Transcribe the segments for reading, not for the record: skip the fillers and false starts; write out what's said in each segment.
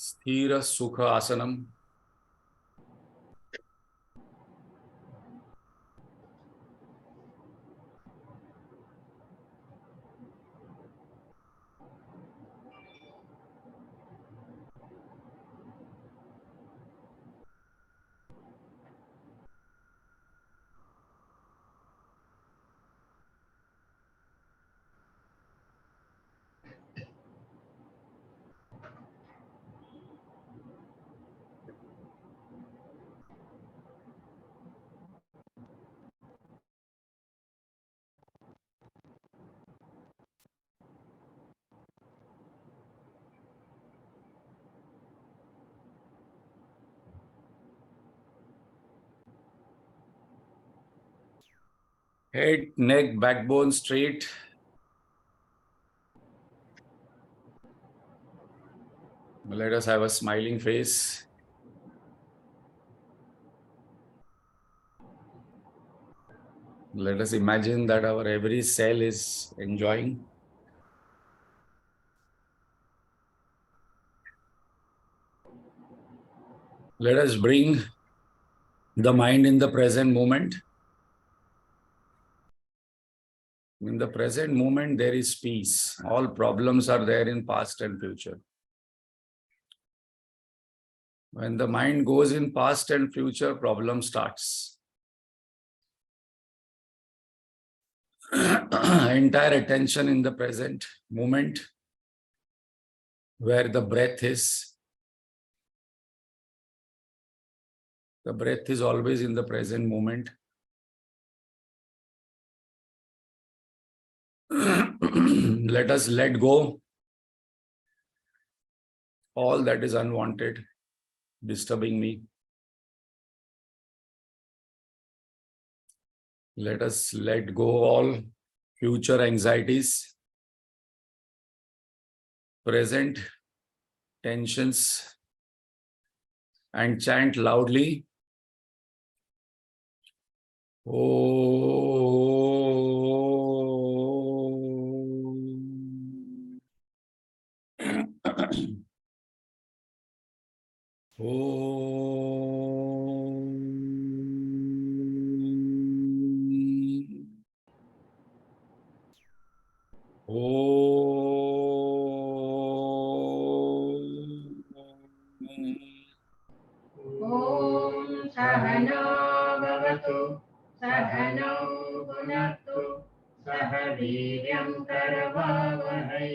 Sthira Sukha Asanam. Head, neck, backbone straight. Let us have a smiling face. Let us imagine that our every cell is enjoying. Let us bring the mind in the present moment. In the present moment, there is peace. All problems are there in past and future. When the mind goes in past and future, problem starts. Entire attention in the present moment, where the breath is. The breath is always in the present moment. Let us let go all that is unwanted, disturbing me. Let us let go all future anxieties, present tensions, and chant loudly. Sahana Bhavatu Sahana Bhunaktu Sahaviryam Karavavahai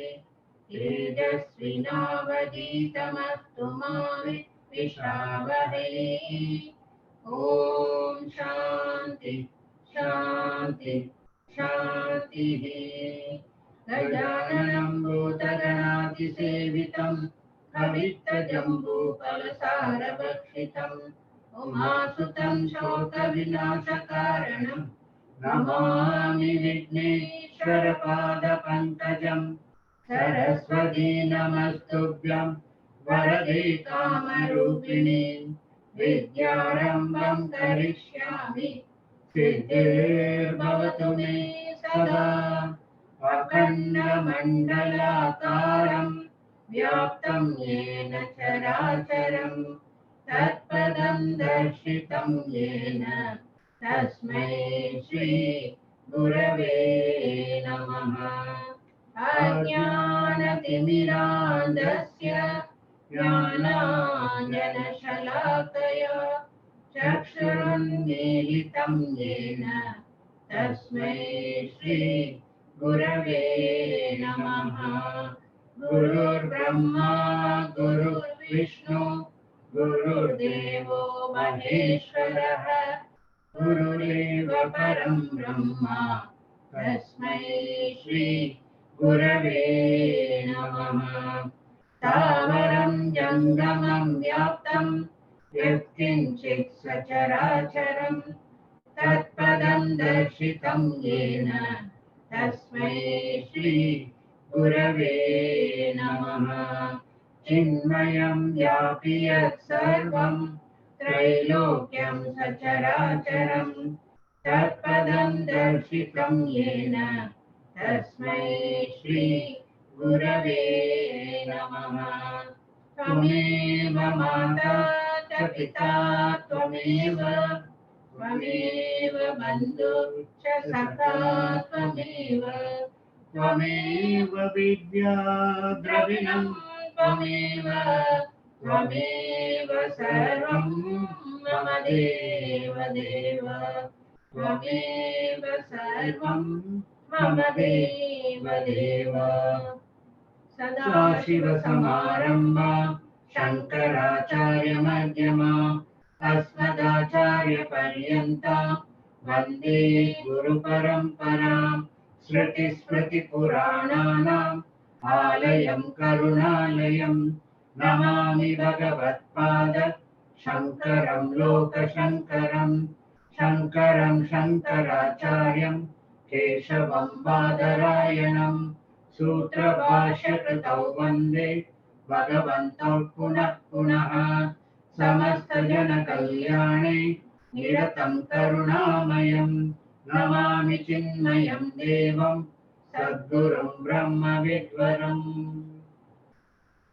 Tejasvinavaditamastu Mavi Vishavahai. Om Shanti Shanti Shanti. Gajananam Bhutaganaati Sevitam Kavittajambupalasaravakšitam Umasutam Shokavinashakaranam Namami Vigneshwarapada-pankajam Saraswati Namastubhyam Varade Kamarupini Vidyarambam karishyami Siddhir-bhavatu me sada Akhanda-mandalakaram Vyaptam yena characharam Tatpadam darshitam yena Tasmai Shri Gurave Namaha. Ajnana-timirandasya Jnana-anjana-shalakaya Chakshurunmilitam yena Tasmai Shri Gurave Namaha. Gurur Brahma, Gurur Vishnu, Gurur Devo Maheshwaraha, Gurudeva Param Brahma, Tasmai Shri Gurave Namaha. Tavaram Jangamam Vyaptam Yatkinchit Sacharacharam Tatpadam Darshitam Yena Tasmai Shri Gurave Namaha. Chinmayam Vyapi Yat Sarvam Trailokyam Sacharacharam Tatpadam Darshitam Yena Tasmai Shri Gurave Namaha. त्वमेव माता च पिता त्वमेव त्वमेव बन्धुश्च सखा त्वमेव त्वमेव विद्या द्रविणं त्वमेव त्वमेव सर्वं मम देव देव त्वमेव सर्वं मम देव देव सदाशिवसमारम्भा शङ्कराचार्यमध्यमा अस्मदाचार्यपर्यन्ता वन्दे गुरुपरम्पराम् श्रुतिस्मृतिपुराणानाम् आलयं करुणालयं नमामि भगवत्पाद शङ्करं लोकशङ्करं शङ्करं शङ्कराचार्यं केशवं बादरायणम् सूत्रभाष्यकृतौ वन्दे भगवन्तौ पुनः पुनः समस्तजनकल्याणे निरतं करुणामयं नमामि चिन्मयं देवं सद्गुरुं ब्रह्मविद्वरम्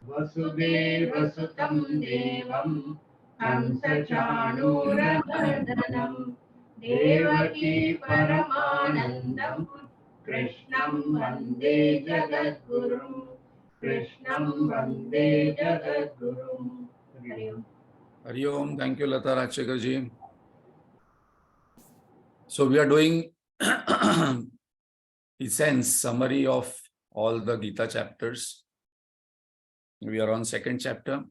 वसुदेवसुतं देवं कंसचाणूरमर्दनं देवकी परमानन्दं कृष्णं वन्दे जगद्गुरुं कृष्णं वन्दे जगद्गुरुं हरि ओम. Hari Om. Thank you, Lata Rajshekar ji. So we are doing essence, summary of all the Gita chapters. We are on second chapter,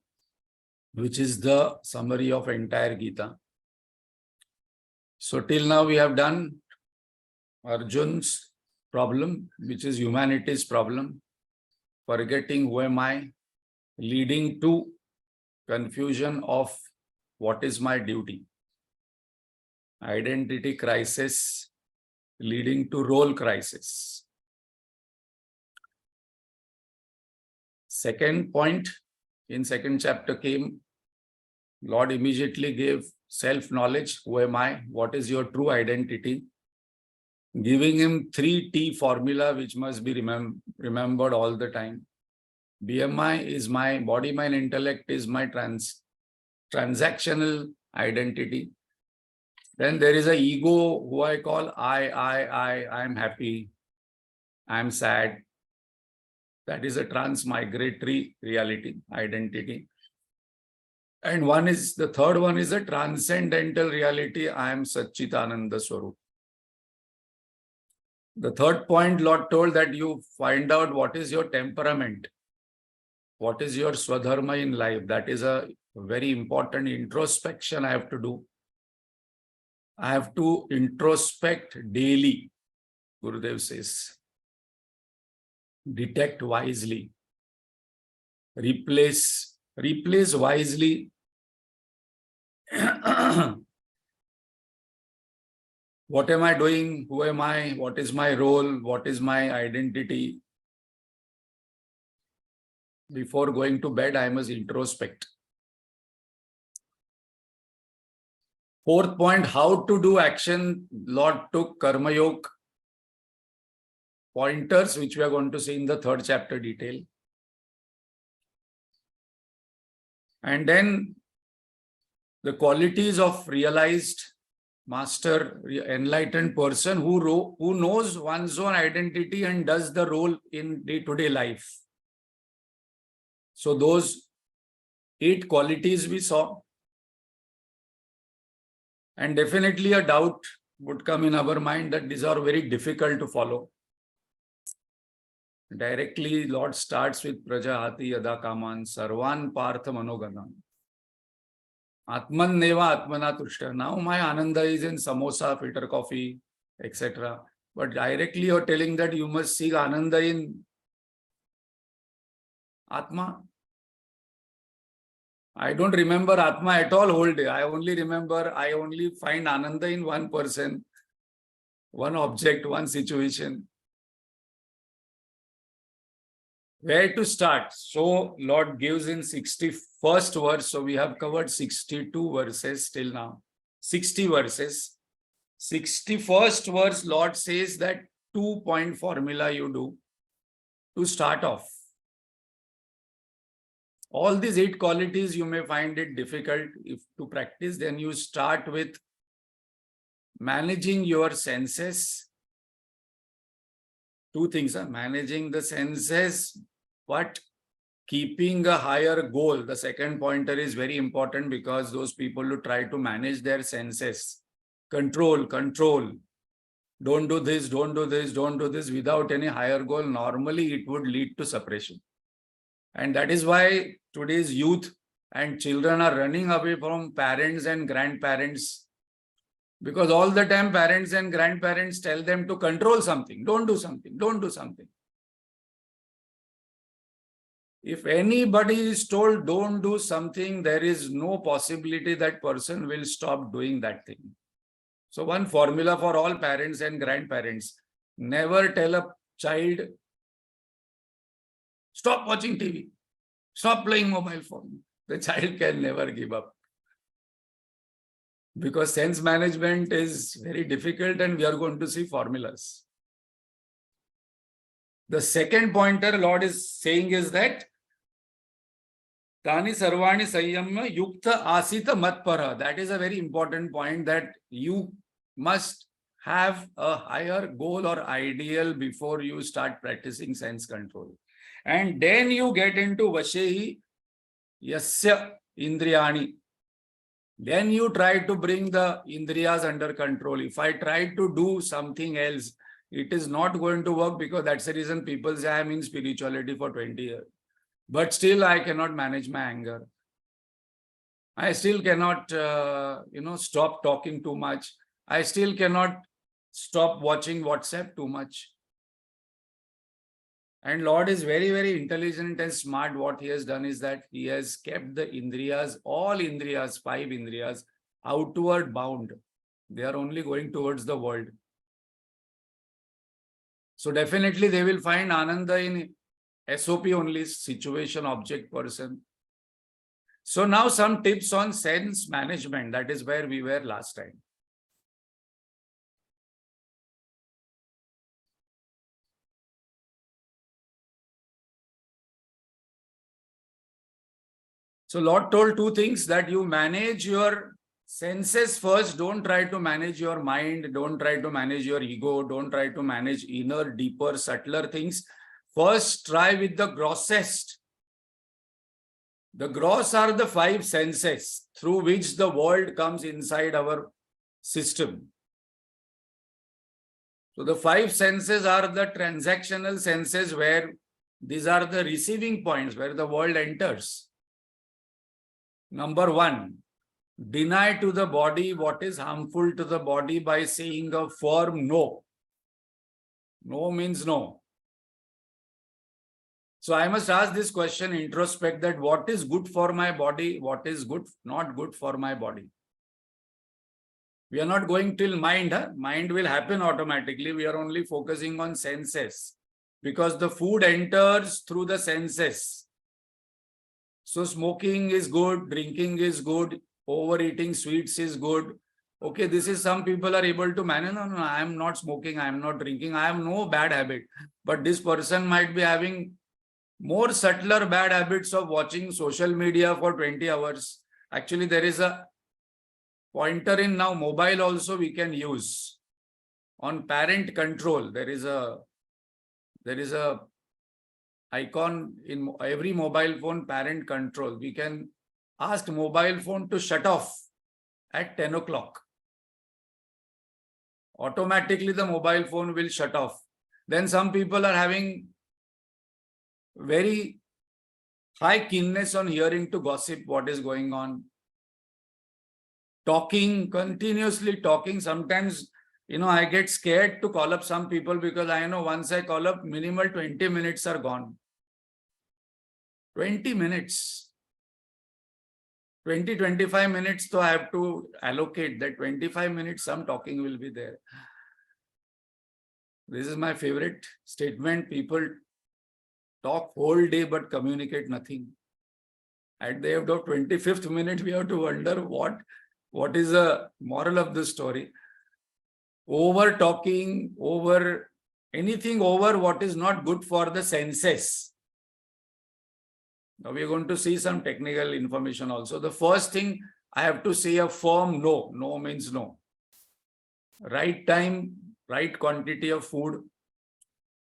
which is the summary of entire Gita. So till now we have done Arjun's problem, which is humanity's problem, forgetting who am I, leading to confusion of what is my duty, identity crisis leading to role crisis. Second point in second chapter came, Lord immediately gave self-knowledge, who am I, what is your true identity, giving him 3T formula which must be remembered all the time. BMI is my body, mind, intellect is my transactional identity. Then there is a ego who I call I'm happy, I'm sad. That is a transmigratory reality, identity. And the third one is a transcendental reality, I am Satchitananda Swarup. The third point, Lord told that you find out what is your temperament, what is your swadharma in life. That is a very important introspection I have to do. I have to introspect daily, Gurudev says. Detect wisely. Replace wisely. What am I doing? Who am I? What is my role? What is my identity? Before going to bed, I must introspect. Fourth point, how to do action. Lord took Karma Yoga pointers, which we are going to see in the third chapter detail. And then the qualities of realized master, enlightened person who knows one's own identity and does the role in day-to-day life. So those 8 qualities we saw. And definitely a doubt would come in our mind that these are very difficult to follow. Directly, Lord starts with Prajahati Yada Kaman Sarvan Partha Manoganam. Atman Neva Atmana Tushta. Now my Ananda is in samosa, filter coffee, etc. But directly you're telling that you must seek Ananda in Atma. I don't remember Atma at all whole day. I only find Ananda in one person, one object, one situation. Where to start? So Lord gives in 61st verse. So we have covered 62 verses till now. 60 verses. 61st verse, Lord says that 2-point formula you do to start off. All these 8 qualities, you may find it difficult if to practice. Then you start with managing your senses. 2 things, managing the senses, but keeping a higher goal. The second pointer is very important, because those people who try to manage their senses, control, don't do this, don't do this, don't do this, without any higher goal, normally it would lead to suppression. And that is why today's youth and children are running away from parents and grandparents, because all the time parents and grandparents tell them to control something, don't do something, don't do something. If anybody is told don't do something, there is no possibility that person will stop doing that thing. So one formula for all parents and grandparents: never tell a child, stop watching TV, stop playing mobile phone. The child can never give up. Because sense management is very difficult, and we are going to see formulas. The second pointer Lord is saying is that Tani Sarvani Sanyamya Yukta Asita Matpara. That is a very important point, that you must have a higher goal or ideal before you start practicing sense control. And then you get into Vashehi Yasya Indriyani. Then you try to bring the Indriyas under control. If I try to do something else, it is not going to work, because that's the reason people say I'm in spirituality for 20 years. But still I cannot manage my anger. I still cannot, stop talking too much. I still cannot stop watching WhatsApp too much. And Lord is very, very intelligent and smart. What he has done is that he has kept the Indriyas, all Indriyas, 5 Indriyas, outward bound. They are only going towards the world. So definitely they will find Ananda in SOP only, situation, object, person. So now some tips on sense management. That is where we were last time. So Lord told 2 things, that you manage your senses first. Don't try to manage your mind. Don't try to manage your ego. Don't try to manage inner, deeper, subtler things. First, try with the grossest. The gross are the 5 senses through which the world comes inside our system. So the 5 senses are the transactional senses, where these are the receiving points where the world enters. Number 1, deny to the body what is harmful to the body by saying a firm no. No means no. So I must ask this question, introspect, that what is good for my body, what is not good for my body. We are not going till mind. Mind will happen automatically. We are only focusing on senses, because the food enters through the senses. So smoking is good, drinking is good, overeating sweets is good. Okay, this is some people are able to manage. No, I am not smoking, I am not drinking, I have no bad habit. But this person might be having more subtler bad habits of watching social media for 20 hours. Actually, there is a pointer in now mobile also we can use. On parent control, there is a icon in every mobile phone, parent control. We can ask mobile phone to shut off at 10 o'clock. Automatically the mobile phone will shut off. Then some people are having very high keenness on hearing to gossip what is going on. Talking, continuously talking. Sometimes, I get scared to call up some people, because I know once I call up, minimal 20 minutes are gone. 20 minutes. 20-25 minutes, so I have to allocate that 25 minutes, some talking will be there. This is my favorite statement. People talk whole day but communicate nothing. At the end of 25th minute, we have to wonder what is the moral of this story. Over talking, over anything over what is not good for the senses. Now we are going to see some technical information also. The first thing, I have to say a firm no. No means no. Right time, right quantity of food,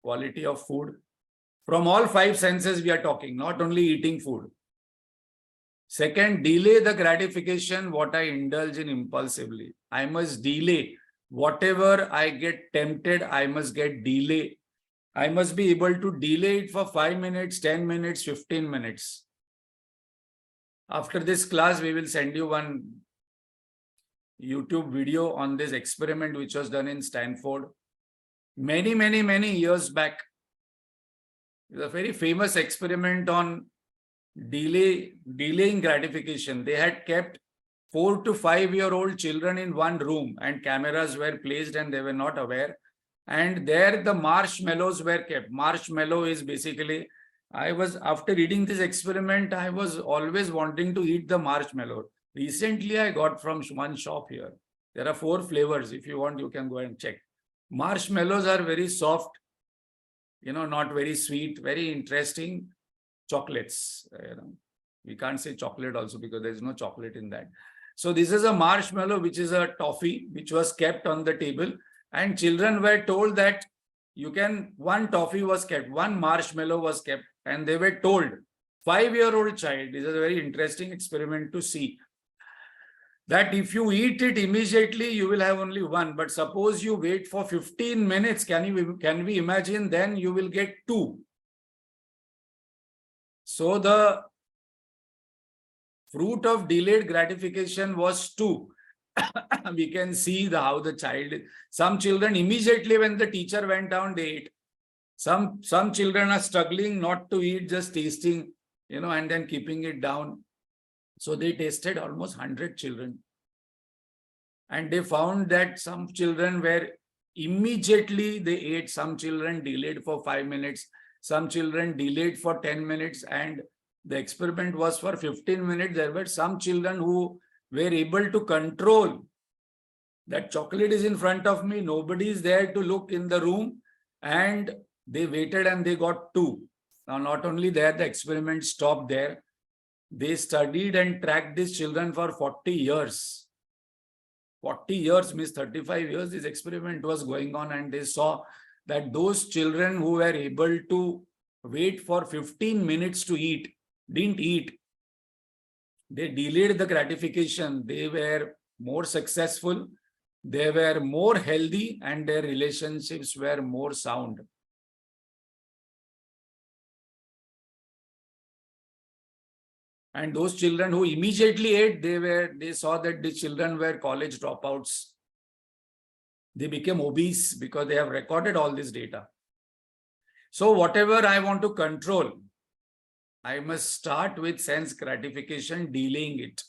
quality of food. From all five senses we are talking, not only eating food. Second, delay the gratification what I indulge in impulsively. I must delay. Whatever I get tempted, I must get delay. I must be able to delay it for 5 minutes, 10 minutes, 15 minutes. After this class, we will send you one YouTube video on this experiment which was done in Stanford many years back. It's a very famous experiment on delaying gratification. They had kept 4 to 5-year-old children in one room and cameras were placed and they were not aware. And there the marshmallows were kept. Marshmallow is basically, after reading this experiment, I was always wanting to eat the marshmallow. Recently, I got from one shop here. There are 4 flavors. If you want, you can go and check. Marshmallows are very soft, not very sweet, very interesting chocolates. We can't say chocolate also because there is no chocolate in that. So this is a marshmallow, which is a toffee, which was kept on the table. And children were told that one toffee was kept, one marshmallow was kept, and they were told, 5-year-old child, this is a very interesting experiment to see, that if you eat it immediately, you will have only one. But suppose you wait for 15 minutes, can we imagine, then you will get 2. So the fruit of delayed gratification was 2. We can see how the child, some children immediately when the teacher went down, they ate. Some children are struggling not to eat, just tasting, and then keeping it down. So they tested almost 100 children. And they found that some children were immediately they ate, some children delayed for 5 minutes, some children delayed for 10 minutes, and the experiment was for 15 minutes. There were some children who were able to control that chocolate is in front of me, nobody is there to look in the room, and they waited and they got 2. Now, not only that, the experiment stopped there. They studied and tracked these children for 40 years. 40 years means 35 years this experiment was going on, and they saw that those children who were able to wait for 15 minutes to eat, didn't eat. They delayed the gratification. They were more successful. They were more healthy and their relationships were more sound. And those children who immediately ate, they saw that the children were college dropouts. They became obese because they have recorded all this data. So whatever I want to control, I must start with sense gratification, delaying it.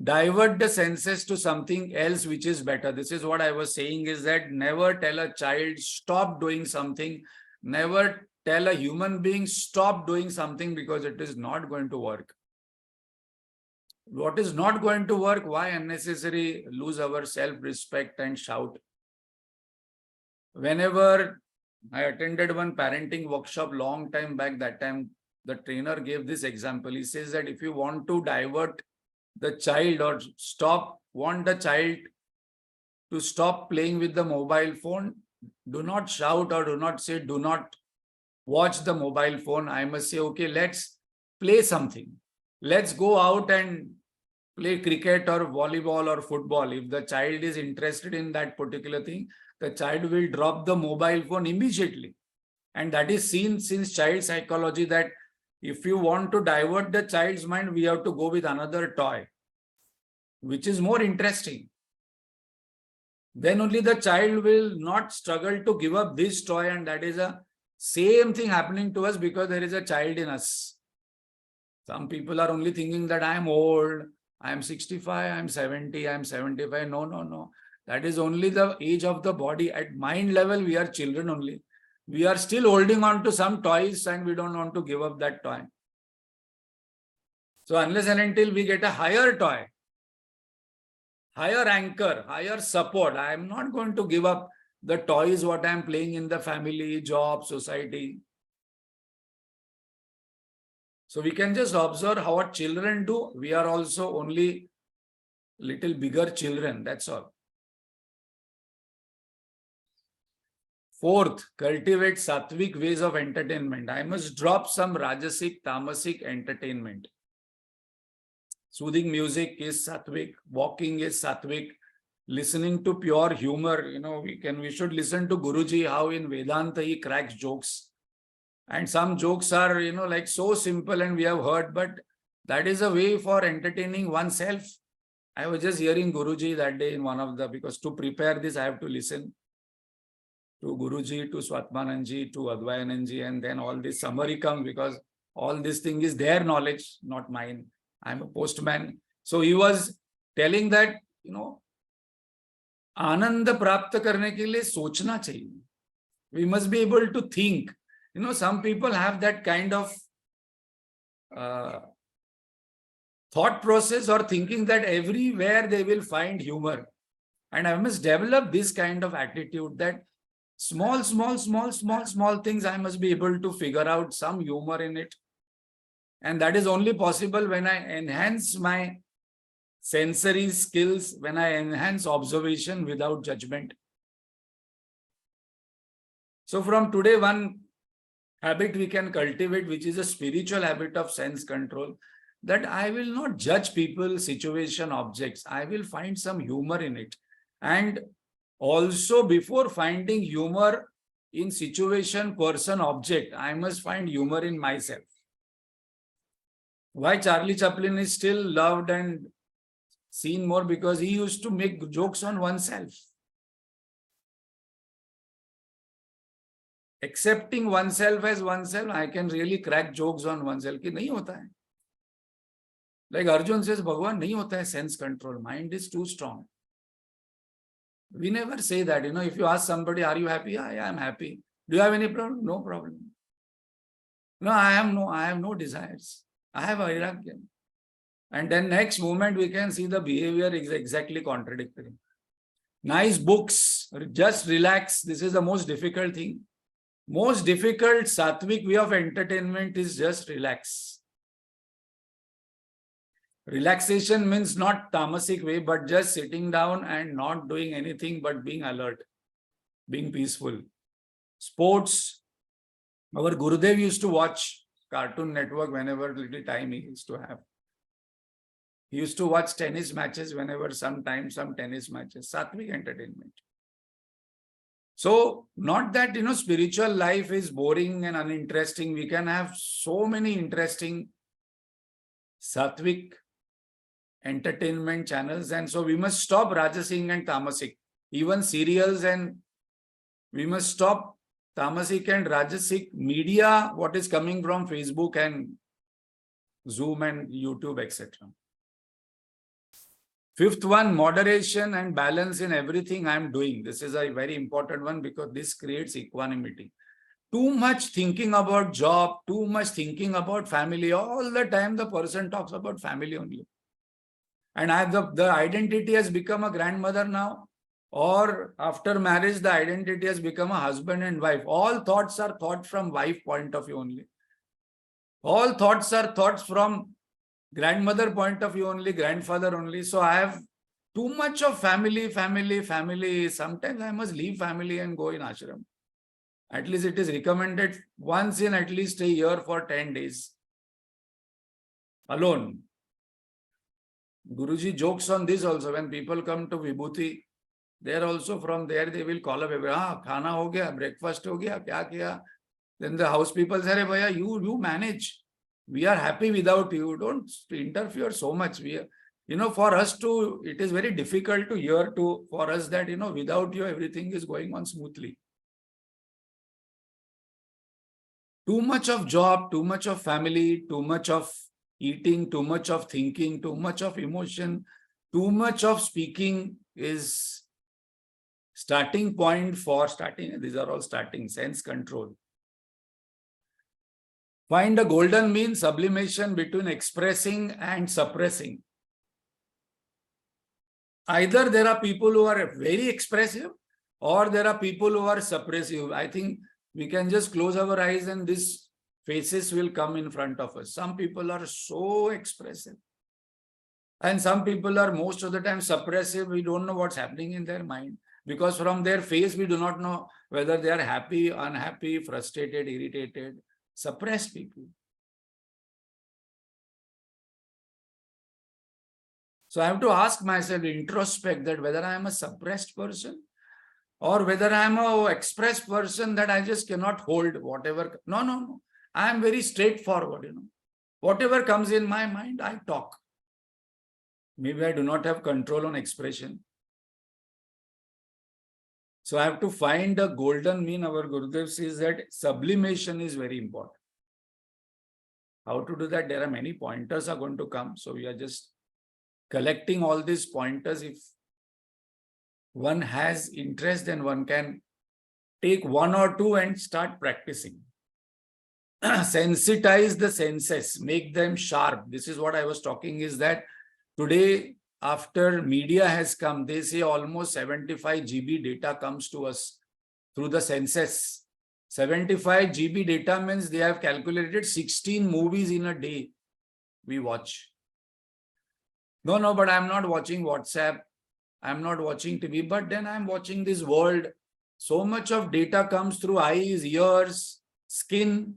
Divert the senses to something else which is better. This is what I was saying, is that never tell a child stop doing something. Never tell a human being stop doing something, because it is not going to work. What is not going to work? Why unnecessary lose our self-respect and shout? Whenever I attended one parenting workshop long time back, that time the trainer gave this example. He says that if you want to divert the child or want the child to stop playing with the mobile phone, do not shout or do not say, do not watch the mobile phone. I must say, okay, let's play something. Let's go out and play cricket or volleyball or football. If the child is interested in that particular thing, the child will drop the mobile phone immediately. And that is seen since child psychology, that if you want to divert the child's mind, we have to go with another toy, which is more interesting. Then only the child will not struggle to give up this toy, and that is a same thing happening to us because there is a child in us. Some people are only thinking that I am old, I am 65, I am 70, I am 75. No. That is only the age of the body. At mind level, we are children only. We are still holding on to some toys and we don't want to give up that toy. So unless and until we get a higher toy, higher anchor, higher support, I am not going to give up the toys what I am playing in the family, job, society. So we can just observe how what children do. We are also only little bigger children, that's all. Fourth, cultivate sattvic ways of entertainment. I must drop some rajasic, tamasic entertainment. Soothing music is sattvic, walking is sattvic, listening to pure humor. We should listen to Guruji, how in Vedanta he cracks jokes. And some jokes are, like so simple and we have heard, but that is a way for entertaining oneself. I was just hearing Guruji that day in one of because to prepare this, I have to listen to Guruji, to Swatmananji, to Advayananji, and then all this summary comes because all this thing is their knowledge, not mine. I'm a postman. So he was telling that, आनंद प्राप्त करने के लिए सोचना चाहिए. We must be able to think. Some people have that kind of thought process or thinking that everywhere they will find humor. And I must develop this kind of attitude that small things I must be able to figure out some humor in it. And that is only possible when I enhance my sensory skills, when I enhance observation without judgment. So from today, one habit we can cultivate, which is a spiritual habit of sense control, that I will not judge people, situation, objects. I will find some humor in it. And also before finding humor in situation, person, object, I must find humor in myself. Why Charlie Chaplin is still loved and seen more? Because he used to make jokes on oneself. Accepting oneself as oneself, I can really crack jokes on oneself. Ki nahi hota hai. Like Arjun says, Bhagwan, nahi hota hai sense control. Mind is too strong. We never say that. If you ask somebody, are you happy? Yeah, I am happy. Do you have any problem? No problem. No, I have no desires. I have vairagya. And then next moment we can see the behavior is exactly contradictory. Nice books, just relax. This is the most difficult thing. Most difficult sattvic way of entertainment is just relax. Relaxation means not tamasic way, but just sitting down and not doing anything but being alert, being peaceful. Sports. Our Gurudev used to watch Cartoon Network whenever little time he used to have. He used to watch tennis matches whenever some tennis matches, sattvic entertainment. So not that, spiritual life is boring and uninteresting. We can have so many interesting sattvic entertainment channels. And so we must stop Rajasic and Tamasic, even serials, and we must stop Tamasic and Rajasic media, what is coming from Facebook and Zoom and YouTube, etc. Fifth one, moderation and balance in everything I am doing. This is a very important one because this creates equanimity. Too much thinking about job, too much thinking about family. All the time the person talks about family only. And the identity has become a grandmother now. Or after marriage, the identity has become a husband and wife. All thoughts are thought from wife point of view only. All thoughts are thoughts from grandmother point of view only, grandfather only. So I have too much of family. Sometimes I must leave family and go in ashram. At least it is recommended once in at least a year for 10 days. Alone. Guruji jokes on this also. When people come to Vibhuti, they are also from there, they will call up, khana ho gaya, breakfast ho gaya, kya kiya. Then the house people say, bhaiya, you manage. We are happy without you. Don't interfere so much. For us to, it is very difficult to hear for us that, without you, everything is going on smoothly. Too much of job, too much of family, too much of eating, too much of thinking, too much of emotion, too much of speaking is starting point for starting. These are all starting sense control. Find a golden mean, sublimation between expressing and suppressing. Either there are people who are very expressive or there are people who are suppressive. I think we can just close our eyes and this faces will come in front of us. Some people are so expressive. And some people are most of the time suppressive. We don't know what's happening in their mind. Because from their face, we do not know whether they are happy, unhappy, frustrated, irritated, suppressed people. So I have to ask myself, introspect, that whether I am a suppressed person or whether I am an expressed person that I just cannot hold whatever. No. I am very straightforward, Whatever comes in my mind, I talk. Maybe I do not have control on expression. So I have to find a golden mean. Our Gurudev says that sublimation is very important. How to do that? There are many pointers are going to come. So we are just collecting all these pointers. If one has interest, then one can take one or two and start practicing. Sensitize the senses, make them sharp. This is what I was talking, is that today, after media has come, they say almost 75 GB data comes to us through the senses. 75 GB data means they have calculated 16 movies in a day we watch. No, but I'm not watching WhatsApp. I'm not watching TV, but then I'm watching this world. So much of data comes through eyes, ears, skin.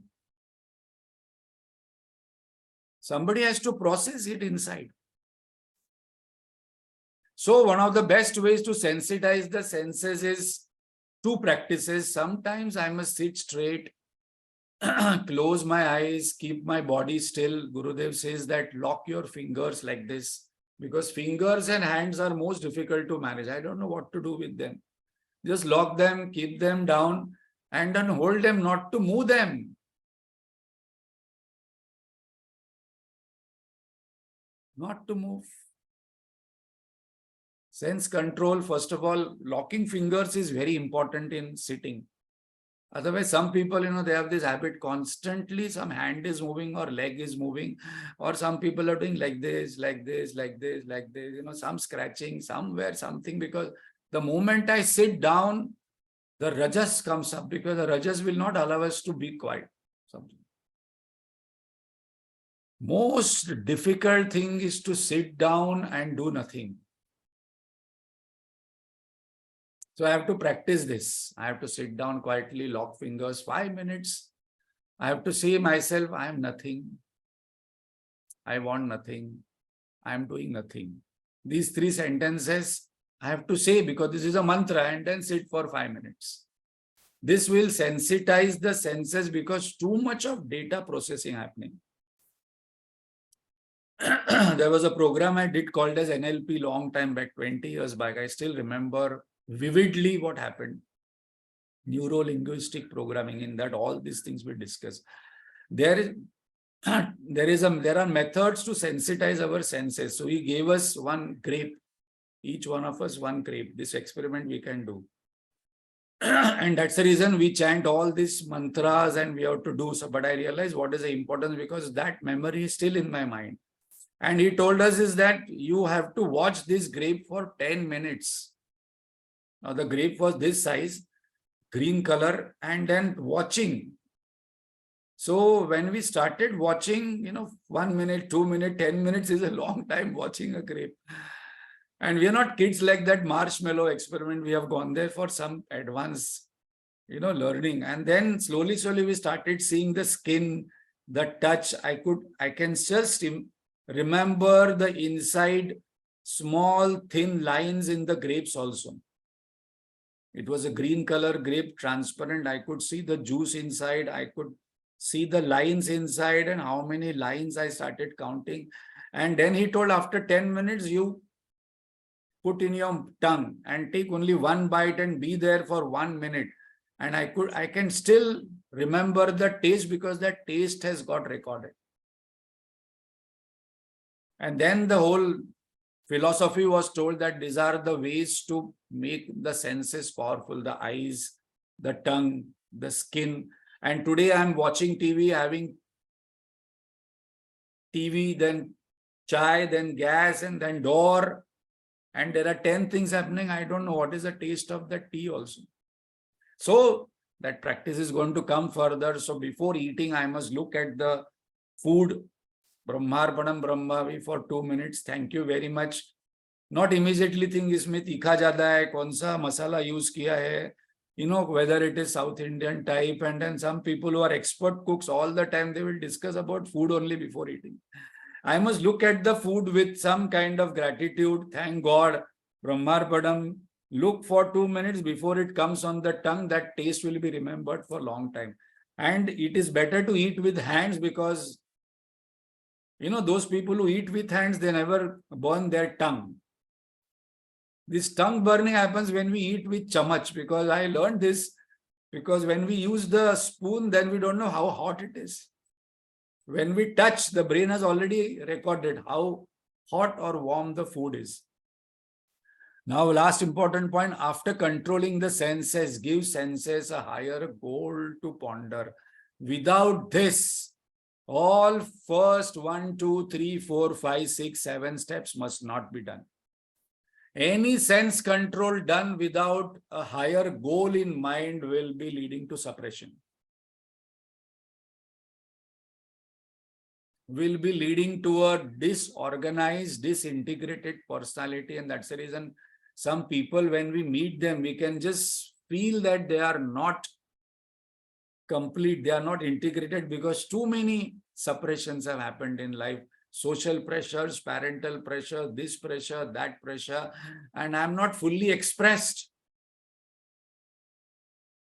Somebody has to process it inside. So one of the best ways to sensitize the senses is two practices. Sometimes I must sit straight, close my eyes, keep my body still. Gurudev says that lock your fingers like this, because fingers and hands are most difficult to manage. I don't know what to do with them. Just lock them, keep them down, and then hold them, not to move them. Not to move. Sense control, first of all, locking fingers is very important in sitting. Otherwise, some people, they have this habit constantly, some hand is moving or leg is moving, or some people are doing like this, like this, like this, like this, some scratching somewhere, something, because the moment I sit down, the rajas comes up, because the rajas will not allow us to be quiet. Something. Most difficult thing is to sit down and do nothing. So I have to practice this. I have to sit down quietly, lock fingers, 5 minutes. I have to say myself, I am nothing. I want nothing. I am doing nothing. These 3 sentences I have to say, because this is a mantra, and then sit for 5 minutes. This will sensitize the senses, because too much of data processing happening. There was a program I did called as NLP long time back, 20 years back. I still remember vividly what happened. Neuro-linguistic programming, in that all these things we discuss. There are methods to sensitize our senses. So he gave us one grape, each one of us one grape. This experiment we can do. And that's the reason we chant all these mantras and we have to do so. But I realized what is the importance, because that memory is still in my mind. And he told us is that you have to watch this grape for 10 minutes. Now the grape was this size, green color, and then watching. So when we started watching, 1 minute, 2 minutes, 10 minutes is a long time watching a grape. And we are not kids like that marshmallow experiment. We have gone there for some advanced, learning. And then slowly we started seeing the skin, the touch. I can just remember the inside small thin lines in the grapes also. It was a green color grape, transparent. I could see the juice inside. I could see the lines inside, and how many lines I started counting. And then he told, after 10 minutes, you put in your tongue and take only one bite and be there for 1 minute. And I can still remember the taste, because that taste has got recorded. And then the whole philosophy was told that these are the ways to make the senses powerful: the eyes, the tongue, the skin. And today I'm watching TV, having TV, then chai, then gas, and then door. And there are 10 things happening. I don't know what is the taste of the tea also. So that practice is going to come further. So before eating, I must look at the food. Brahmarpanam Brahmavi for 2 minutes. Thank you very much. Not immediately think इसमें तीखा ज़्यादा है, कौन सा मसाला use किया है, whether it is South Indian type, and then some people who are expert cooks all the time, they will discuss about food only before eating. I must look at the food with some kind of gratitude. Thank God, Brahmarpadam. Look for 2 minutes before it comes on the tongue. That taste will be remembered for a long time. And it is better to eat with hands because, those people who eat with hands, they never burn their tongue. This tongue burning happens when we eat with chamach, because I learned this, because when we use the spoon, then we don't know how hot it is. When we touch, the brain has already recorded how hot or warm the food is. Now, last important point, after controlling the senses, give senses a higher goal to ponder. Without this, all first 1, 2, 3, 4, 5, 6, 7 steps must not be done. Any sense control done without a higher goal in mind will be leading to suppression. Will be leading to a disorganized, disintegrated personality. And that's the reason some people, when we meet them, we can just feel that they are not complete, they are not integrated, because too many suppressions have happened in life. Social pressures, parental pressure, this pressure, that pressure, and I'm not fully expressed.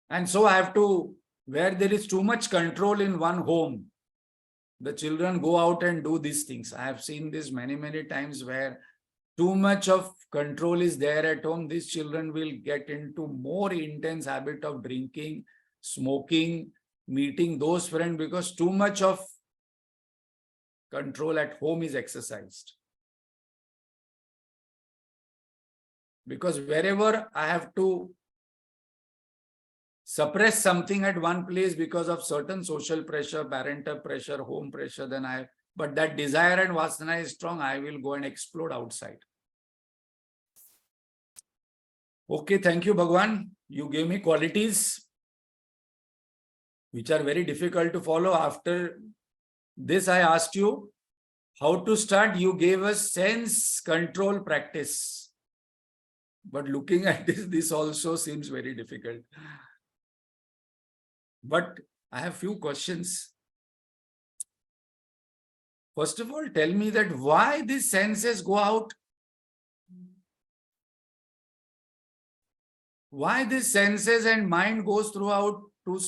And so I have to, where there is too much control in one home, the children go out and do these things. I have seen this many, many times where too much of control is there at home. These children will get into more intense habit of drinking, smoking, meeting those friends, because too much of control at home is exercised. Because wherever I have to suppress something at one place because of certain social pressure, parental pressure, home pressure, then but that desire and vasana is strong, I will go and explode outside. Okay, thank you, Bhagwan. You gave me qualities which are very difficult to follow. After this, I asked you how to start. You gave us sense control practice. But looking at this also seems very difficult. But I have few questions. First of all, tell me that why these senses go out? Why these senses and mind goes throughout to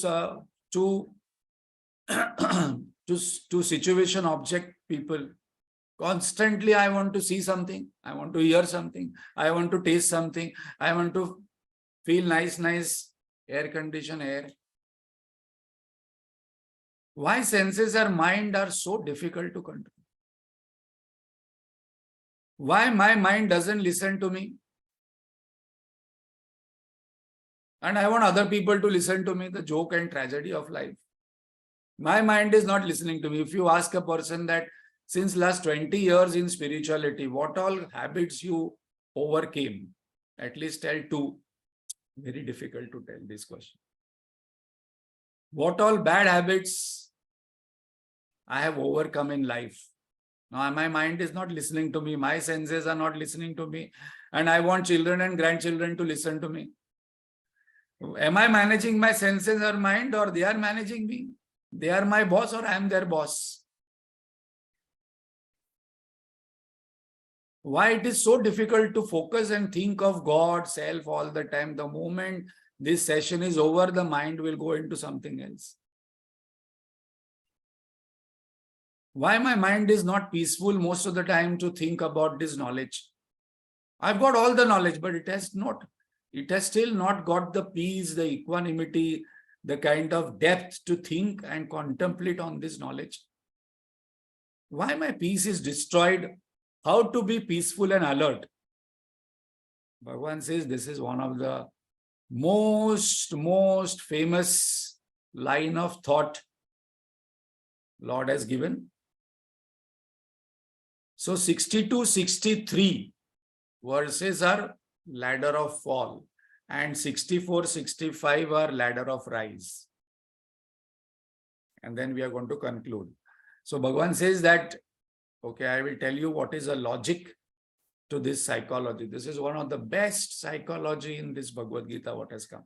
situation, object, people? Constantly, I want to see something, I want to hear something, I want to taste something, I want to feel nice air-conditioned air. Why senses or mind are so difficult to control? Why my mind doesn't listen to me? And I want other people to listen to me, the joke and tragedy of life. My mind is not listening to me. If you ask a person that since last 20 years in spirituality, what all habits you overcame, at least tell 2. Very difficult to tell this question. What all bad habits I have overcome in life? Now, my mind is not listening to me. My senses are not listening to me. And I want children and grandchildren to listen to me. Am I managing my senses or mind, or they are managing me? They are my boss or I am their boss? Why it is so difficult to focus and think of God, self all the time? The moment this session is over, the mind will go into something else. Why my mind is not peaceful most of the time to think about this knowledge? I've got all the knowledge, but it has still not got the peace, the equanimity, the kind of depth to think and contemplate on this knowledge. Why my peace is destroyed? How to be peaceful and alert? Bhagavan says this is one of the most famous line of thought Lord has given. So 62, 63 verses are ladder of fall. and 64, 65 are ladder of rise. And then we are going to conclude. So Bhagavan says that, okay, I will tell you what is a logic to this psychology. This is one of the best psychology in this Bhagavad Gita, what has come.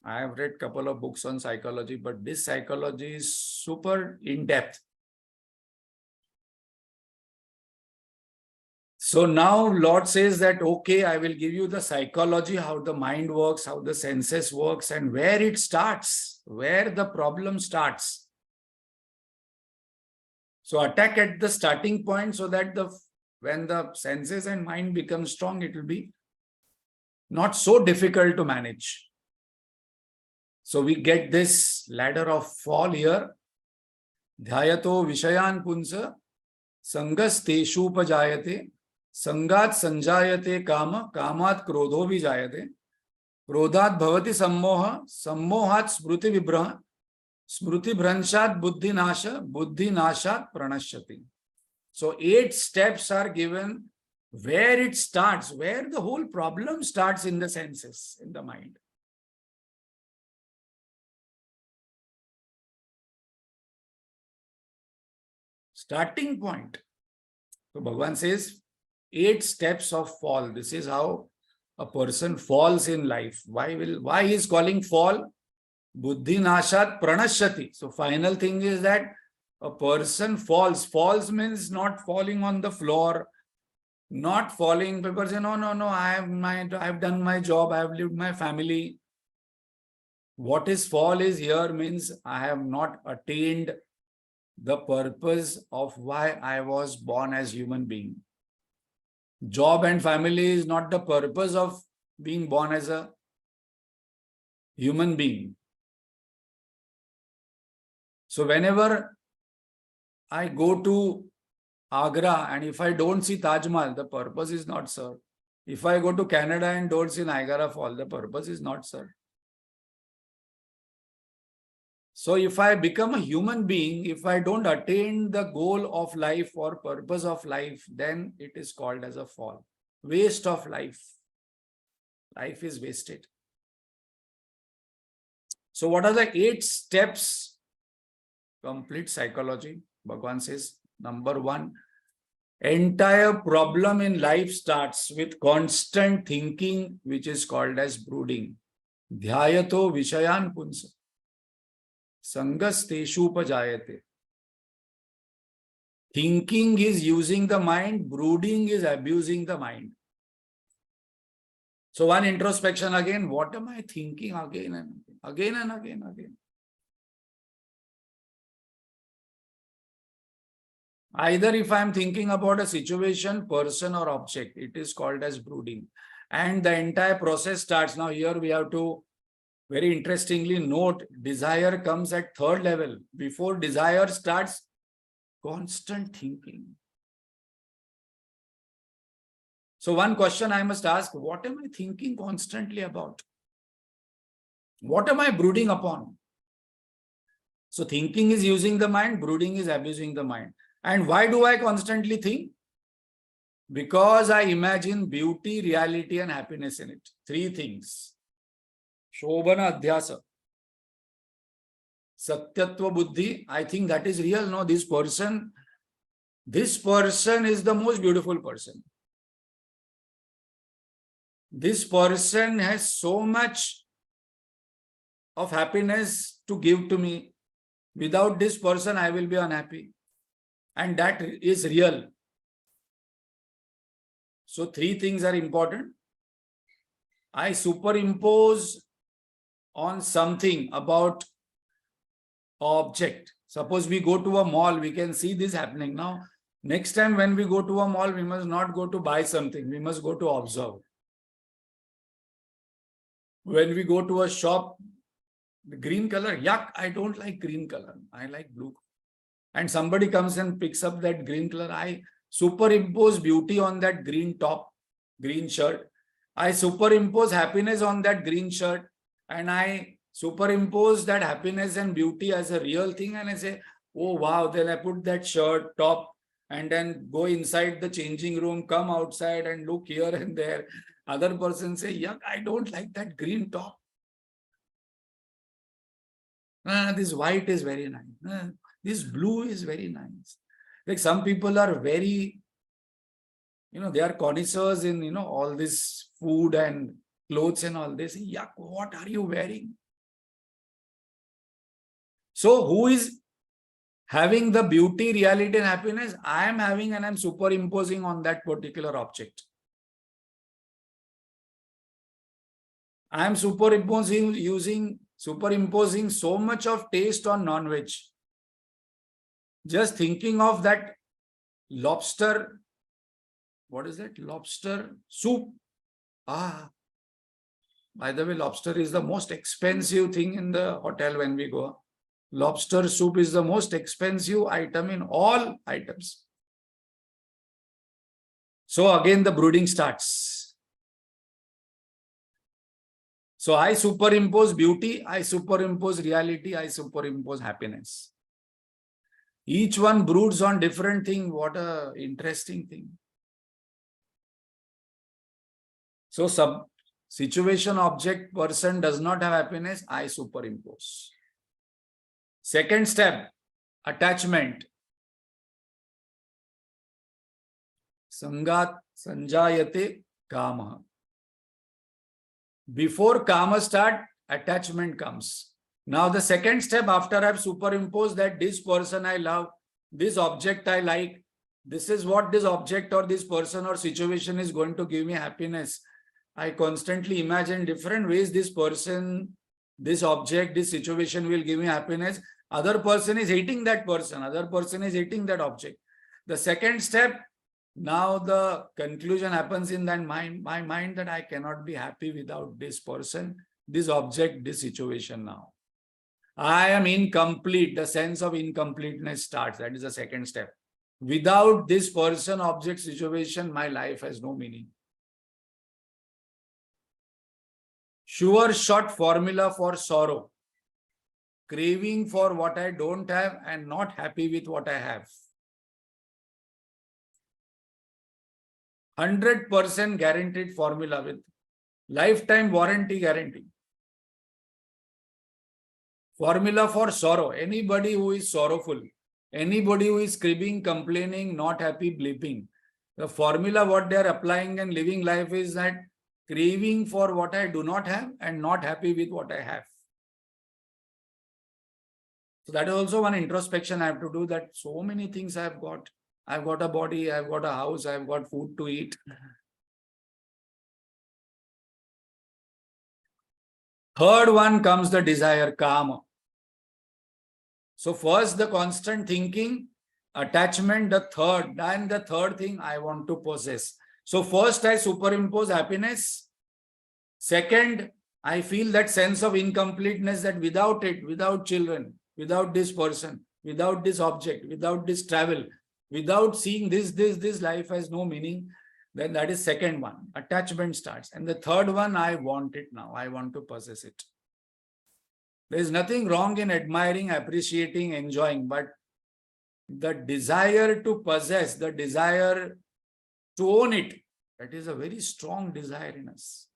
I have read a couple of books on psychology, but this psychology is super in-depth. So now Lord says that, okay, I will give you the psychology, how the mind works, how the senses works, and where it starts, where the problem starts. So attack at the starting point so that when the senses and mind become strong, it will be not so difficult to manage. So we get this ladder of fall here. Dhyayato vishayan punsa sangas teshu upajayate sangat sanjayate kama kamat krodho vijayate krodhat bhavati sammoha sammohat smruti vibraha smruti bhranshat buddhi nashat pranashyati. So 8 steps are given where it starts, where the whole problem starts in the senses, in the mind. Starting point. So Bhagavan says 8 steps of fall. This is how a person falls in life. Why he is calling fall? Buddhi nashat pranashyati. So final thing is that a person falls. Falls means not falling on the floor, not falling. People say, no, I have done my job, I have lived my family. What is fall is here means I have not attained the purpose of why I was born as human being. Job and family is not the purpose of being born as a human being. So whenever I go to Agra and if I don't see Taj Mahal, the purpose is not served. If I go to Canada and don't see Niagara Fall, the purpose is not served. So if I become a human being, if I don't attain the goal of life or purpose of life, then it is called as a fall. Waste of life. Life is wasted. So what are the 8 steps? Complete psychology. Bhagavan says, number 1, entire problem in life starts with constant thinking, which is called as brooding. Dhyayato vishayan punsa. Sangas teshu upajayate. Thinking is using the mind, brooding is abusing the mind. So one introspection again, what am I thinking again and again and again and again? Either if I am thinking about a situation, person or object, it is called as brooding. And the entire process starts. Now here we have to very interestingly note, desire comes at 3rd level. Before desire starts, constant thinking. So one question I must ask, what am I thinking constantly about? What am I brooding upon? So thinking is using the mind, brooding is abusing the mind. And why do I constantly think? Because I imagine beauty, reality and happiness in it. 3 things. Shobhana Adhyasa. Satyatva Buddhi, I think that is real. No, this person is the most beautiful person. This person has so much of happiness to give to me. Without this person, I will be unhappy. And that is real. So 3 things are important. I superimpose on something about object. Suppose we go to a mall, we can see this happening. Now, next time when we go to a mall, we must not go to buy something. We must go to observe. When we go to a shop, the green color, yuck, I don't like green color. I like blue. And somebody comes and picks up that green color. I superimpose beauty on that green top, green shirt. I superimpose happiness on that green shirt. And I superimpose that happiness and beauty as a real thing. And I say, oh wow, then I put that shirt, top, and then go inside the changing room, come outside and look here and there. Other person say, yuck, I don't like that green top. This white is very nice. This blue is very nice. Like some people are very, they are connoisseurs in, all this food and clothes and all this. Yuck, what are you wearing? So who is having the beauty, reality and happiness? I am having, and I am superimposing on that particular object. I am superimposing so much of taste on non-veg. Just thinking of that lobster, what is that? Lobster soup. By the way, lobster is the most expensive thing in the hotel when we go. Lobster soup is the most expensive item in all items. So again, the brooding starts. So I superimpose beauty, I superimpose reality, I superimpose happiness. Each one broods on different thing. What a interesting thing. So situation, object, person does not have happiness, I superimpose. Second step, attachment. Sangat sanjayate kama. Before kama start, attachment comes. Now the second step, after I've superimposed that this person I love, this object I like, this is what this object or this person or situation is going to give me happiness. I constantly imagine different ways this person, this object, this situation will give me happiness. Other person is hating that person. Other person is hating that object. The second step, now the conclusion happens in that my mind that I cannot be happy without this person, this object, this situation now. I am incomplete. The sense of incompleteness starts. That is the second step. Without this person, object, situation, my life has no meaning. Sure short formula for sorrow. Craving for what I don't have and not happy with what I have. 100% guaranteed formula with lifetime warranty guarantee. Formula for sorrow. Anybody who is sorrowful, anybody who is cribbing, complaining, not happy, bleeping. The formula what they are applying and living life is that craving for what I do not have and not happy with what I have. So that is also one introspection I have to do, that so many things I have got. I've got a body, I've got a house, I've got food to eat. Third one comes the desire, kama. So first the constant thinking, attachment, the third thing I want to possess. So first I superimpose happiness. Second, I feel that sense of incompleteness, that without it, without children, without this person, without this object, without this travel, without seeing this life has no meaning. Then that is second one. Attachment starts. And the third one, I want it now. I want to possess it. There is nothing wrong in admiring, appreciating, enjoying, but the desire to possess, the desire to own it, that is a very strong desire in us.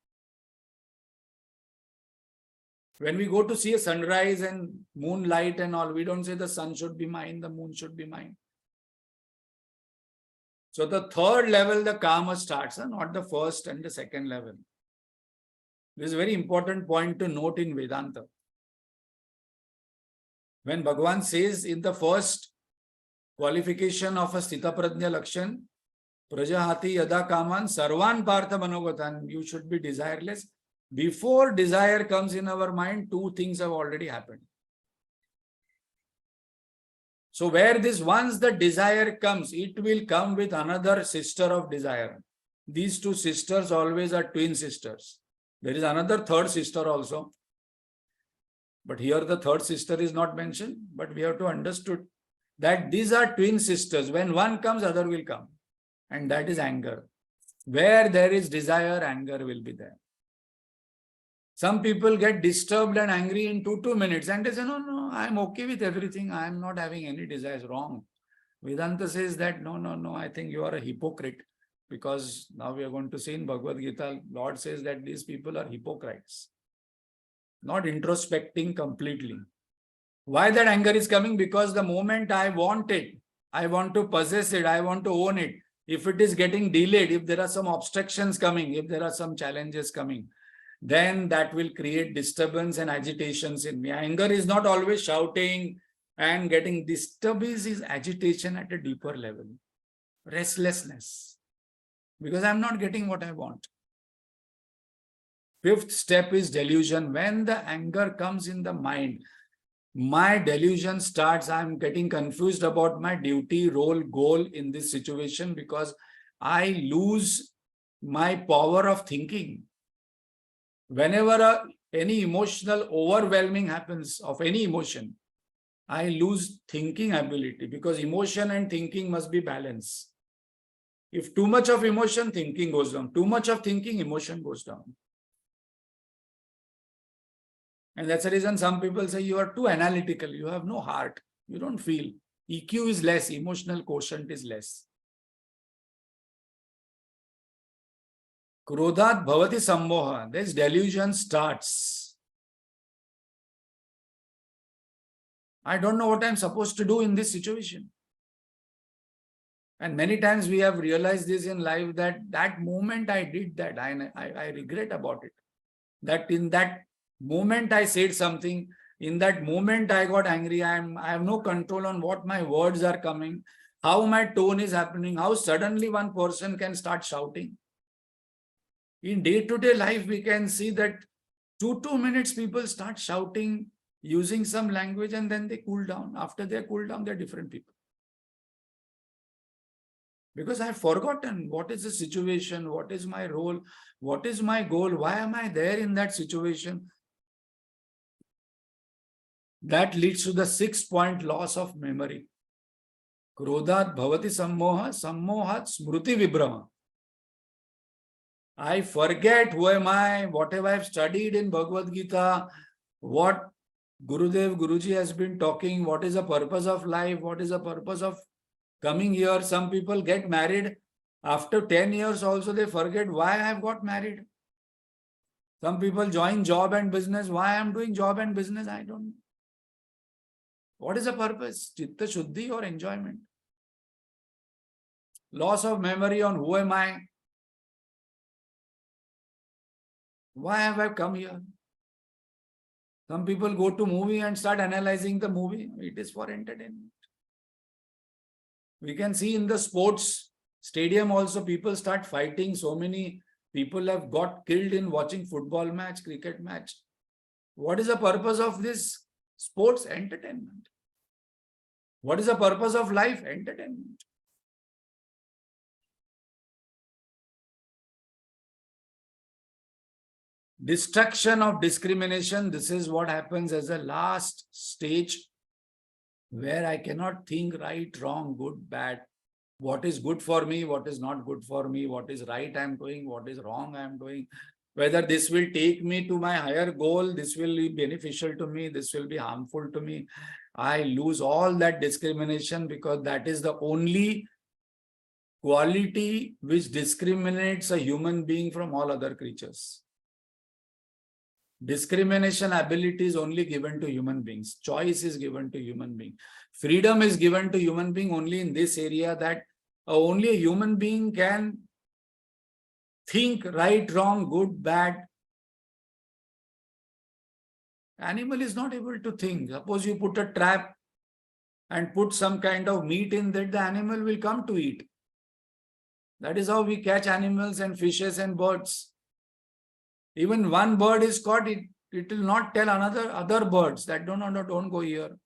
When we go to see a sunrise and moonlight and all, we don't say the sun should be mine, the moon should be mine. So the third level, the kama starts, not the first and the second level. This is a very important point to note in Vedanta. When Bhagavan says in the first qualification of a Sthita Prajna Lakshan, Prajahati Yada Kaman Sarvan Partha Manogatan, you should be desireless. Before desire comes in our mind, two things have already happened. So where once the desire comes, it will come with another sister of desire. These two sisters always are twin sisters. There is another third sister also. But here the third sister is not mentioned, but we have to understand that these are twin sisters. When one comes, other will come. And that is anger. Where there is desire, anger will be there. Some people get disturbed and angry in 2 minutes and they say, no, I'm okay with everything. I'm not having any desires. Wrong. Vedanta says that no, I think you are a hypocrite, because now we are going to see in Bhagavad Gita, Lord says that these people are hypocrites, not introspecting completely. Why that anger is coming? Because the moment I want it, I want to possess it, I want to own it. If it is getting delayed, if there are some obstructions coming, if there are some challenges coming, then that will create disturbance and agitations in me. Anger is not always shouting and getting disturbance, is agitation at a deeper level. Restlessness. Because I'm not getting what I want. Fifth step is delusion. When the anger comes in the mind, my delusion starts. I'm getting confused about my duty, role, goal in this situation, because I lose my power of thinking. Whenever any emotional overwhelming happens of any emotion, I lose thinking ability, because emotion and thinking must be balanced. If too much of emotion, thinking goes down. Too much of thinking, emotion goes down. And that's the reason some people say you are too analytical, you have no heart, you don't feel. EQ is less, emotional quotient is less. Krodhat bhavati sammoha. This delusion starts. I don't know what I'm supposed to do in this situation. And many times we have realized this in life, that moment I did that, I regret about it. That in that moment I said something, in that moment I got angry, I have no control on what my words are coming, how my tone is happening, how suddenly one person can start shouting. In day-to-day life, we can see that 2 minutes people start shouting, using some language, and then they cool down. After they cool down, they're different people. Because I've forgotten what is the situation, what is my role, what is my goal, why am I there in that situation? That leads to the 6-point loss of memory. Krodhat bhavati sammoha, sammohat smruti vibrama. I forget who am I, whatever I've studied in Bhagavad Gita, what Gurudev, Guruji has been talking, what is the purpose of life, what is the purpose of coming here. Some people get married. After 10 years also, they forget why I have got married. Some people join job and business. Why I am doing job and business, I don't know. What is the purpose? Chitta Shuddhi or enjoyment? Loss of memory on who am I? Why have I come here? Some people go to movie and start analyzing the movie. It is for entertainment. We can see in the sports stadium also, people start fighting. So many people have got killed in watching football match, cricket match. What is the purpose of this sports? Entertainment. What is the purpose of life? Entertainment. Destruction of discrimination. This is what happens as a last stage, where I cannot think right, wrong, good, bad. What is good for me, what is not good for me, what is right I am doing, what is wrong I am doing. Whether this will take me to my higher goal, this will be beneficial to me, this will be harmful to me. I lose all that discrimination, because that is the only quality which discriminates a human being from all other creatures. Discrimination ability is only given to human beings. Choice is given to human being. Freedom is given to human being only in this area, that only a human being can think right, wrong, good, bad. Animal is not able to think. Suppose you put a trap and put some kind of meat in that, the animal will come to eat. That is how we catch animals and fishes and birds. Even one bird is caught, it will not tell other birds that don't go here.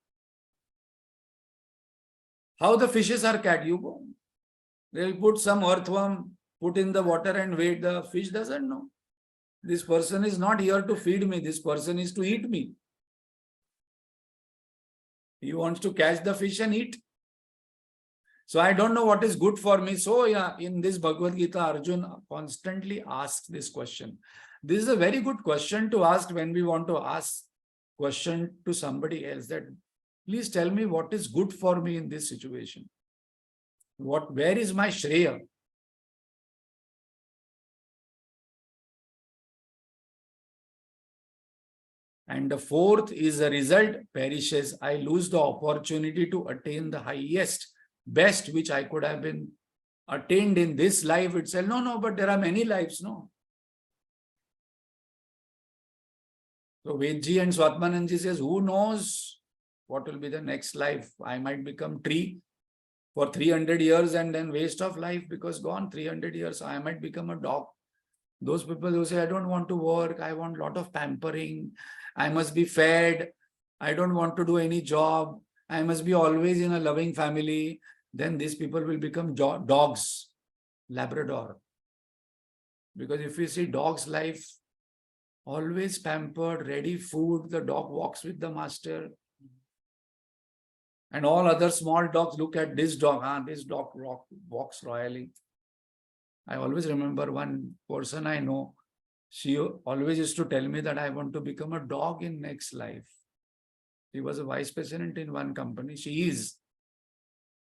How the fishes are caught? You go. They will put some earthworm, put in the water and wait. The fish doesn't know. This person is not here to feed me. This person is to eat me. He wants to catch the fish and eat. So I don't know what is good for me. So yeah, in this Bhagavad Gita, Arjuna constantly asks this question. This is a very good question to ask when we want to ask question to somebody else, that please tell me what is good for me in this situation. Where is my Shreya? And the fourth is the result perishes. I lose the opportunity to attain the highest, best, which I could have been attained in this life itself. No, but there are many lives, no? So Vedji and Swatmananji says, who knows what will be the next life? I might become tree for 300 years and then waste of life because gone 300 years. I might become a dog. Those people who say, I don't want to work, I want a lot of pampering, I must be fed, I don't want to do any job, I must be always in a loving family, then these people will become dogs, Labrador. Because if you see dog's life, always pampered, ready food, the dog walks with the master. And all other small dogs look at this dog, this dog walks royally. I always remember one person I know, she always used to tell me that I want to become a dog in next life. She was a vice president in one company. She is.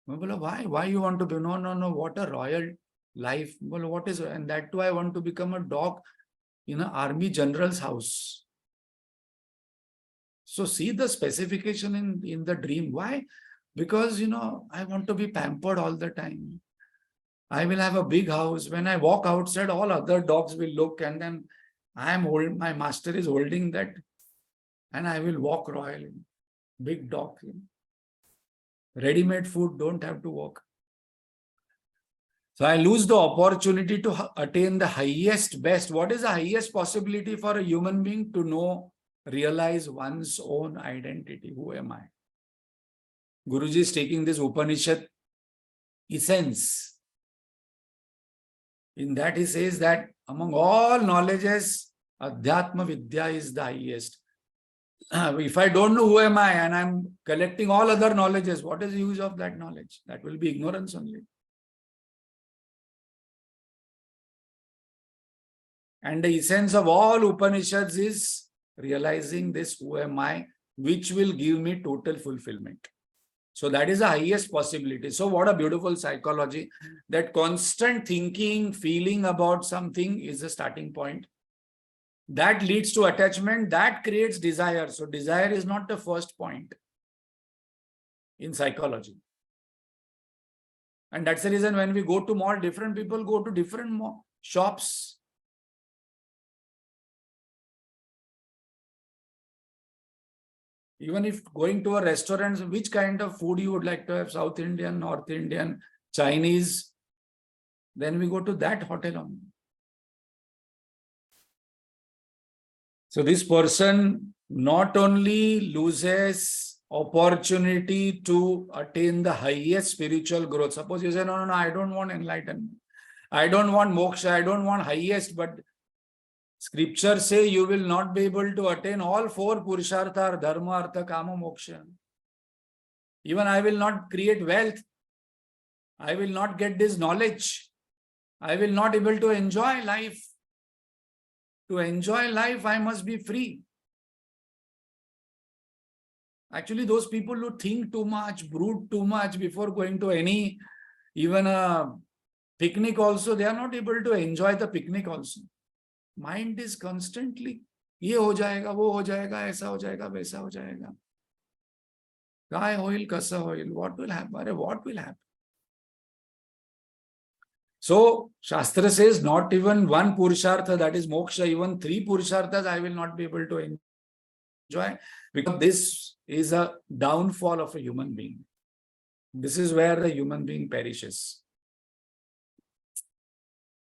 Why? Why you want to be? No. What a royal life. What is? And that too, I want to become a dog in an army general's house. So see the specification in the dream. Why? Because, I want to be pampered all the time. I will have a big house. When I walk outside, all other dogs will look, and then my master is holding that, and I will walk royally. Big dog. Ready-made food, don't have to walk. So I lose the opportunity to attain the highest, best. What is the highest possibility for a human being? To know, realize one's own identity. Who am I? Guruji is taking this Upanishad essence. In that he says that among all knowledges, Adhyatma Vidya is the highest. If I don't know who am I and I'm collecting all other knowledges, what is the use of that knowledge? That will be ignorance only. And the essence of all Upanishads is realizing this, who am I, which will give me total fulfillment. So that is the highest possibility. So what a beautiful psychology. That constant thinking, feeling about something is the starting point. That leads to attachment, that creates desire. So desire is not the first point in psychology. And that's the reason when we go to mall, different people go to different shops. Even if going to a restaurant, which kind of food you would like to have? South Indian, North Indian, Chinese. Then we go to that hotel only. So this person not only loses opportunity to attain the highest spiritual growth. Suppose you say, no, I don't want enlightenment. I don't want moksha. I don't want highest, but scriptures say you will not be able to attain all four purushartha, dharma, artha, kama, moksha. Even I will not create wealth. I will not get this knowledge. I will not be able to enjoy life. To enjoy life, I must be free. Actually, those people who think too much, brood too much before going to even a picnic also, they are not able to enjoy the picnic also. Mind is constantly, ये हो जाएगा, वो हो जाएगा, ऐसा हो जाएगा, वैसा हो जाएगा. काय होईल, कसं होईल, what will happen? What will happen? So, Shastra says not even one Purushartha, that is moksha, even three Purusharthas I will not be able to enjoy, because this is a downfall of a human being. This is where the human being perishes.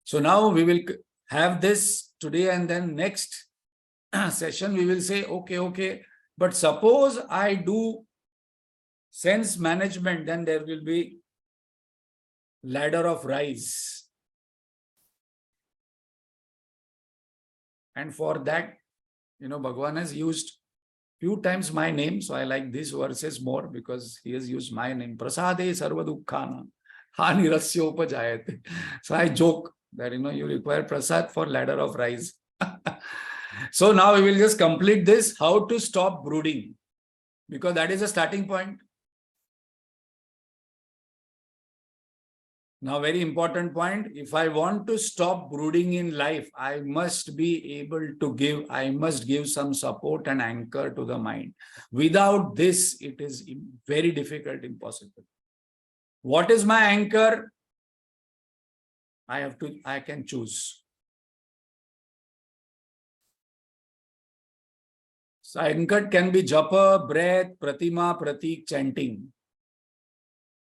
So now we will have this today, and then next session we will say, okay, but suppose I do sense management, then there will be ladder of rise. And for that, Bhagavan has used few times my name. So I like these verses more because he has used my name. Prasade sarva dukkhana hanirasya upajayate. So I joke that, you require prasad for ladder of rise. So now we will just complete this, how to stop brooding, because that is a starting point. Now, very important point. If I want to stop brooding in life, I must be able to I must give some support and anchor to the mind. Without this, it is very difficult, impossible. What is my anchor? I can choose. So anchor can be japa, breath, pratima, pratik, chanting.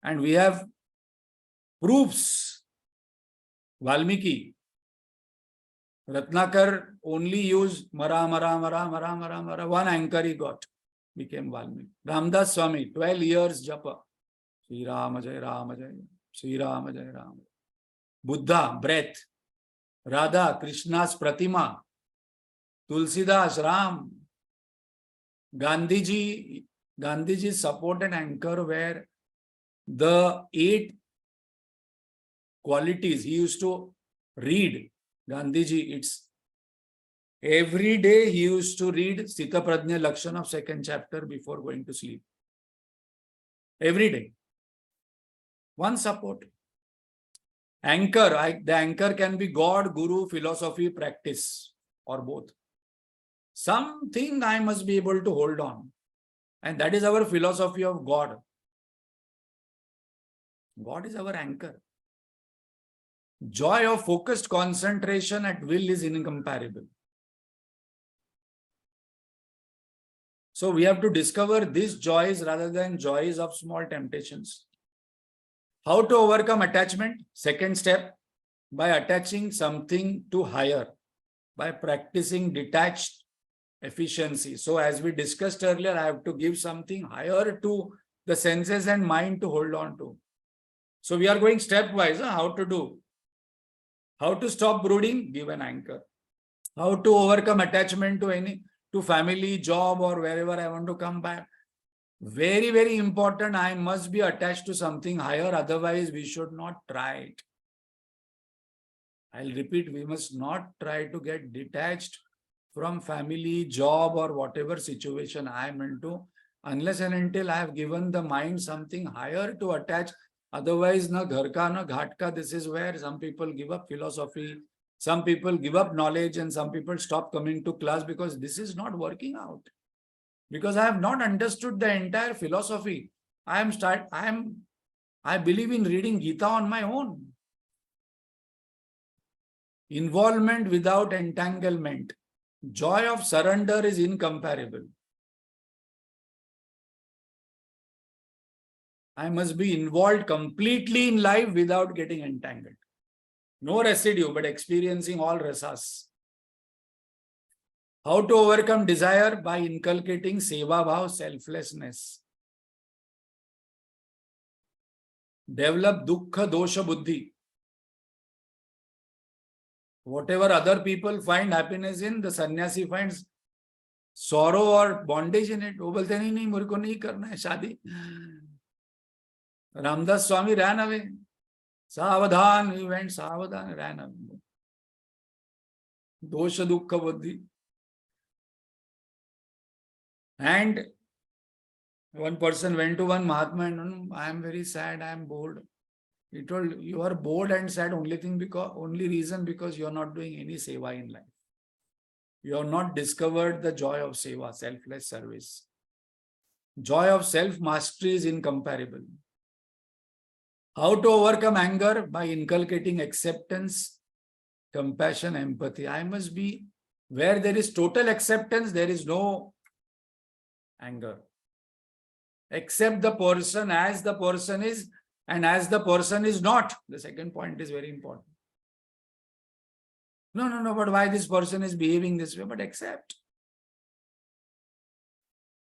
And we have proofs. Valmiki, Ratnakar only used Mara, Mara, Mara, Mara, Mara, Mara. One anchor he got, became Valmiki. Ramdas Swami, 12 years japa. Sri Rama Jai Rama Jai, Sri Rama Jai Rama. Buddha, breath. Radha, Krishna's Pratima. Tulsidas, Ram. Gandhiji's support and anchor were the 8 qualities he used to read. Gandhiji, it's every day he used to read Sita Prajna Lakshana of 2nd chapter before going to sleep. Every day. One support. Anchor, the anchor can be God, Guru, philosophy, practice, or both. Something I must be able to hold on. And that is our philosophy of God. God is our anchor. Joy of focused concentration at will is incomparable. So we have to discover these joys rather than joys of small temptations. How to overcome attachment? Second step, by attaching something to higher, by practicing detached efficiency. So as we discussed earlier, I have to give something higher to the senses and mind to hold on to. So we are going stepwise. How to do? How to stop brooding? Give an anchor. How to overcome attachment to family, job, or wherever I want to come back? Very, very important. I must be attached to something higher. Otherwise, we should not try it. I'll repeat, we must not try to get detached from family, job, or whatever situation I am into, unless and until I have given the mind something higher to attach. Otherwise, na ghar ka, na ghat ka. This is where some people give up philosophy, some people give up knowledge, and some people stop coming to class because this is not working out. Because I have not understood the entire philosophy. I believe in reading Gita on my own. Involvement without entanglement. Joy of surrender is incomparable. I must be involved completely in life without getting entangled. No residue, but experiencing all rasas. How to overcome desire? By inculcating seva bhav, selflessness. Develop dukkha dosha buddhi. Whatever other people find happiness in, the sannyasi finds sorrow or bondage in it. वो बोलते नहीं मुझे को नहीं करना है शादी. Ramdas Swami ran away. Savadhan, he went savadhan, ran away. Dosha dukkha buddhi. And one person went to one Mahatma and I am very sad, I am bored. He told, you are bored and sad only reason because you are not doing any seva in life. You have not discovered the joy of seva, selfless service. Joy of self-mastery is incomparable. How to overcome anger? By inculcating acceptance, compassion, empathy. I must be, where there is total acceptance, there is no anger. Accept the person as the person is and as the person is not. The second point is very important. No, but why this person is behaving this way? But accept.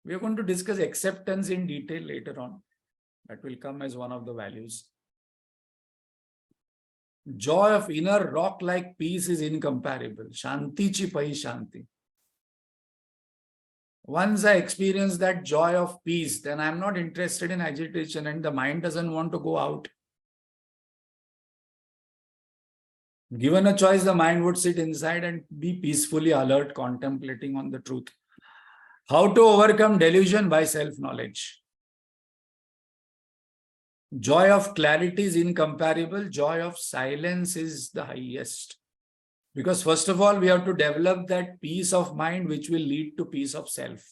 We are going to discuss acceptance in detail later on. That will come as one of the values. Joy of inner rock-like peace is incomparable. Shanti chi pai shanti. Once I experience that joy of peace, then I'm not interested in agitation and the mind doesn't want to go out. Given a choice, the mind would sit inside and be peacefully alert, contemplating on the truth. How to overcome delusion? By self-knowledge. Joy of clarity is incomparable. Joy of silence is the highest. Because first of all, we have to develop that peace of mind which will lead to peace of self.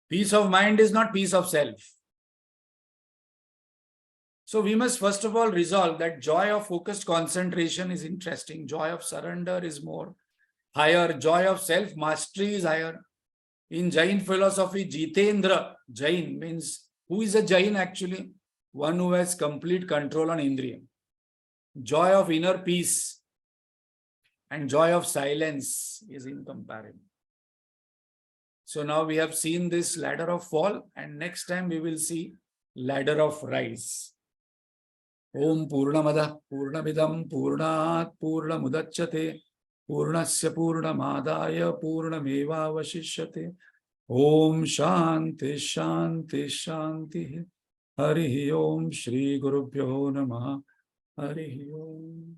Peace of mind is not peace of self. So we must first of all resolve that joy of focused concentration is interesting. Joy of surrender is more higher. Joy of self-mastery is higher. In Jain philosophy, Jitendra, Jain means, who is a Jain actually? One who has complete control on Indriya. Joy of inner peace and joy of silence is incomparable. So now we have seen this ladder of fall, and next time we will see ladder of rise. Om Purnamada Purnamidam Purnat Purnamudachyate Purnasya Purnamadaya Purnameva Vashishyate. Om Shanti Shanti Shanti. Harihi Om Shri Gurubhyo Namaha. Harihi Om.